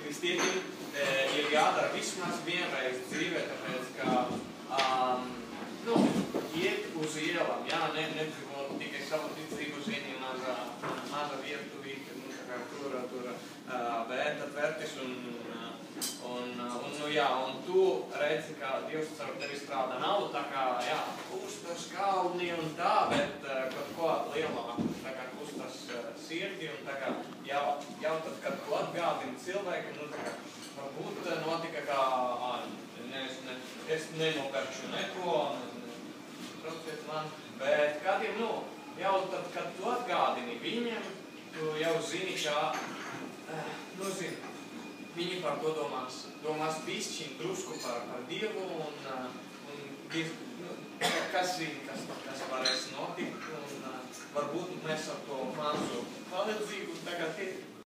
kristietim ir jādara vismaz vienreiz dzīvē, tāpēc, ka iet uz ielām, jā, nedzīvot tikai savu ticību ziņu maza vietuvīte, tur vērt atvērtis un tu redzi, ka Dievs caur tevi strādā. Nav tā kā, kustas kalni un tā, bet kaut ko lielāku, tā kā kustas sirdi un tā kā jau tad, kad tu atgādini cilvēkiem, tā kā varbūt notika kā, es nenopērkšu neko, trauciet man, bet kādiem, jau tad, kad tu atgādini viņiem, tu jau zini, ka, viņi par to domās bišķiņ drusku par Dievu un kas zina, kas varēs notikt un varbūt mēs ar to mazu palīdzību tagad ir.